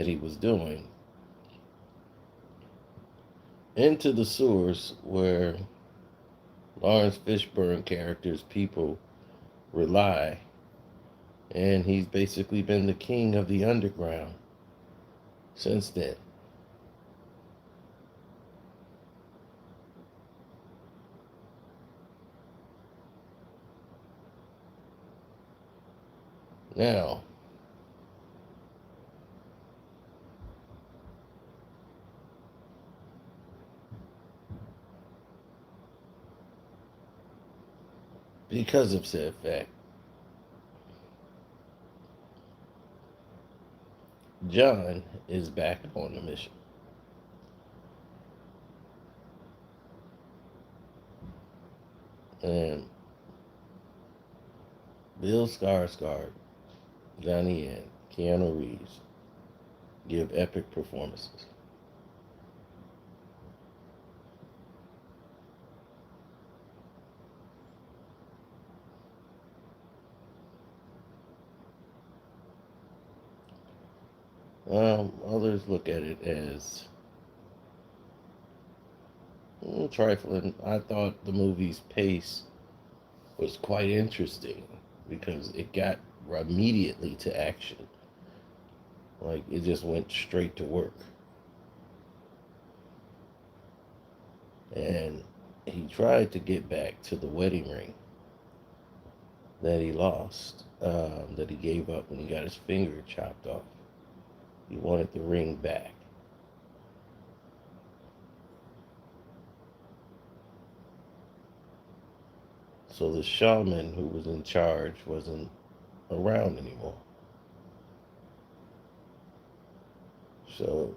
that he was doing into the sewers where Lawrence Fishburne characters people rely, and he's basically been the king of the underground since then. Now, because of said fact, John is back on the mission. And Bill Skarsgård, Johnny Yen, Keanu Reeves give epic performances. Others look at it as trifling. I thought the movie's pace was quite interesting because it got immediately to action. Like it just went straight to work. And he tried to get back to the wedding ring that he lost, that he gave up when he got his finger chopped off. He wanted the ring back. So the shaman who was in charge wasn't around anymore. So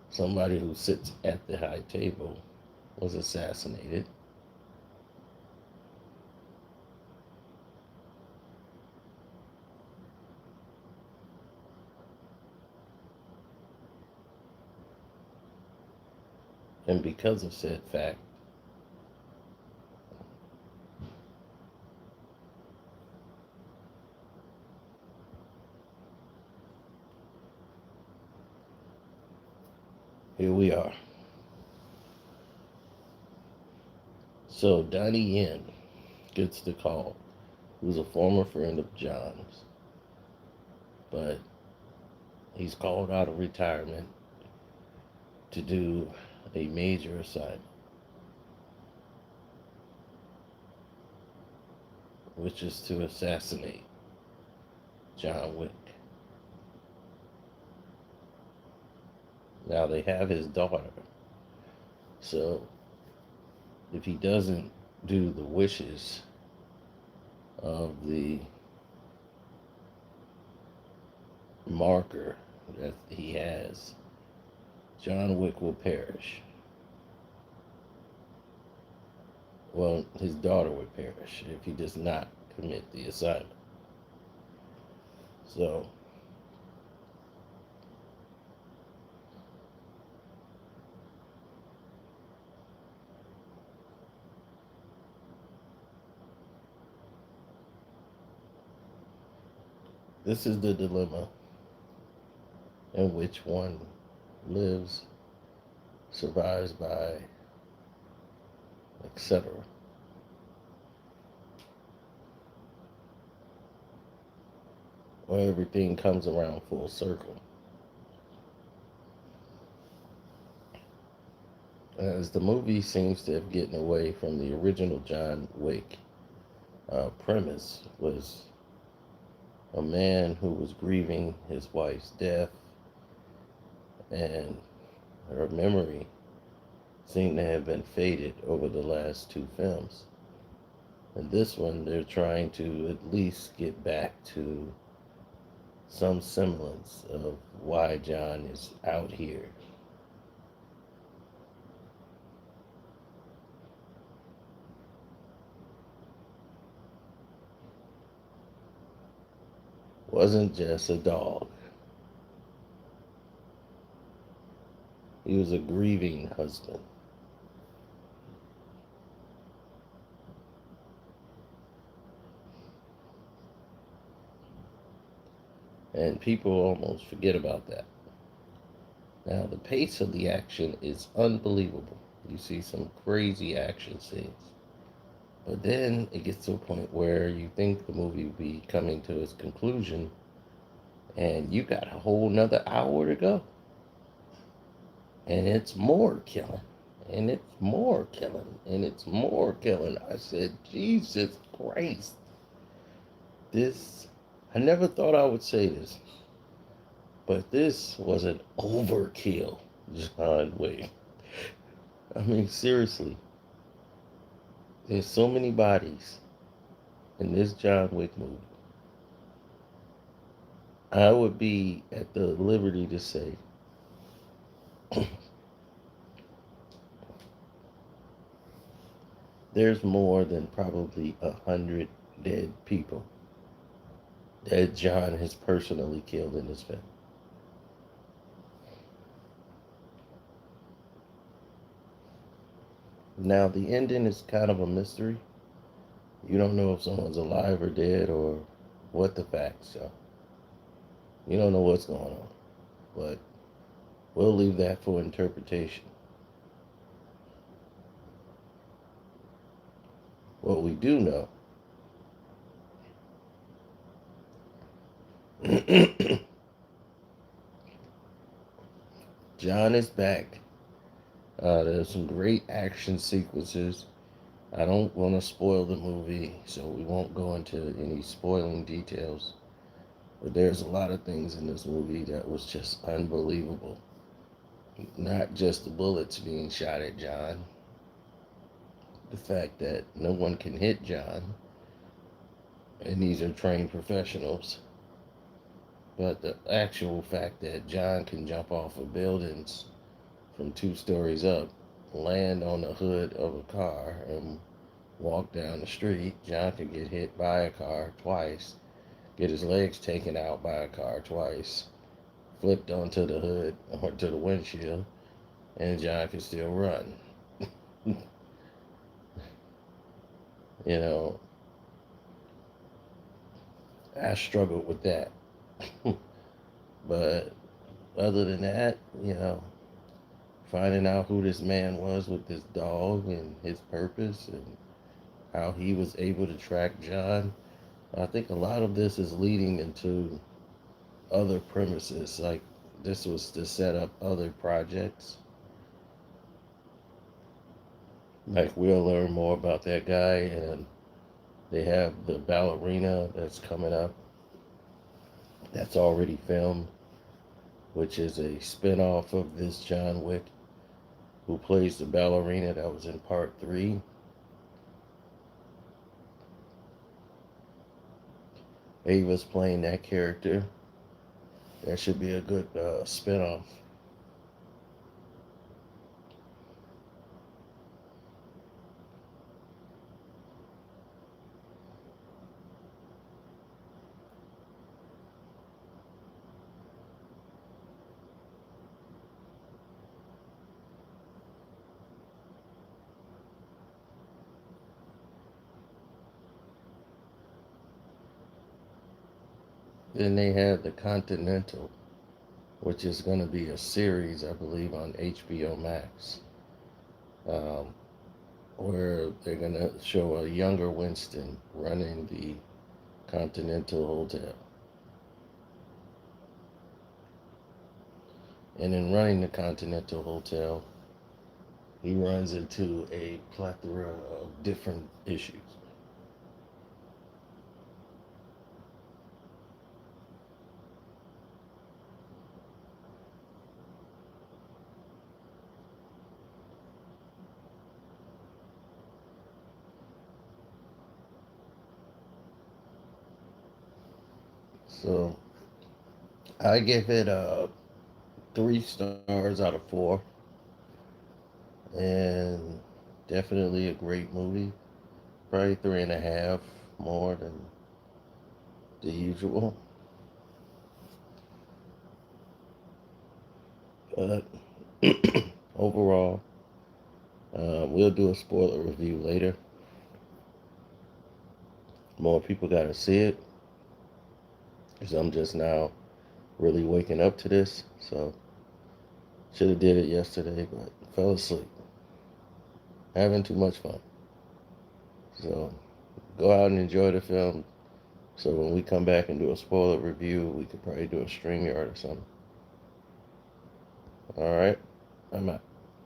somebody who sits at the high table was assassinated. And because of said fact, here we are. So Donnie Yen gets the call, who's a former friend of John's, but he's called out of retirement to do a major assignment, which is to assassinate John Wick. Now they have his daughter, so if he doesn't do the wishes of the marker that he has, John Wick will perish. Well, his daughter would perish if he does not commit the assignment. So, this is the dilemma in which one lives, survives by, etc. Where everything comes around full circle. As the movie seems to have gotten away from the original John Wick premise, was a man who was grieving his wife's death, and her memory seemed to have been faded over the last two films. And this one, they're trying to at least get back to some semblance of why John is out here. Wasn't just a dog. He was a grieving husband. And people almost forget about that. Now, the pace of the action is unbelievable. You see some crazy action scenes. But then it gets to a point where you think the movie will be coming to its conclusion, and you got a whole nother hour to go. And it's more killing. And it's more killing. And it's more killing. I said, Jesus Christ. This, I never thought I would say this, but this was an overkill, John Wick. I mean, seriously, there's so many bodies in this John Wick movie. I would be at the liberty to say there's more than probably 100 dead people that John has personally killed in this film. Now, the ending is kind of a mystery. You don't know if someone's alive or dead or what the facts are. You don't know what's going on. But we'll leave that for interpretation. What we do know John is back. There's some great action sequences. I don't want to spoil the movie, so we won't go into any spoiling details. But there's a lot of things in this movie that was just unbelievable. Not just the bullets being shot at John, the fact that no one can hit John, and these are trained professionals, but the actual fact that John can jump off of buildings from 2 stories up, land on the hood of a car, and walk down the street. John could get hit by a car twice, get his legs taken out by a car twice, flipped onto the hood or to the windshield, and John could still run. You know, I struggled with that. But other than that, finding out who this man was with this dog and his purpose and how he was able to track John, I think a lot of this is leading into other premises. Like, this was to set up other projects. Like, we'll learn more about that guy, and they have the ballerina that's coming up. That's already filmed, which is a spin-off of this John Wick, who plays the ballerina that was in part 3. Ava's playing that character. That should be a good spin-off. Then they have the Continental, which is going to be a series, I believe, on HBO Max, um, where they're going to show a younger Winston running the Continental Hotel. And in running the Continental Hotel, he runs into a plethora of different issues. So I give it 3 stars out of 4, and definitely a great movie. Probably 3.5 more than the usual. But overall, we'll do a spoiler review later. More people got to see it, because I'm just now really waking up to this. So should have did it yesterday, but fell asleep. Having too much fun. So go out and enjoy the film. So when we come back and do a spoiler review, we could probably do a StreamYard or something. All right, I'm out.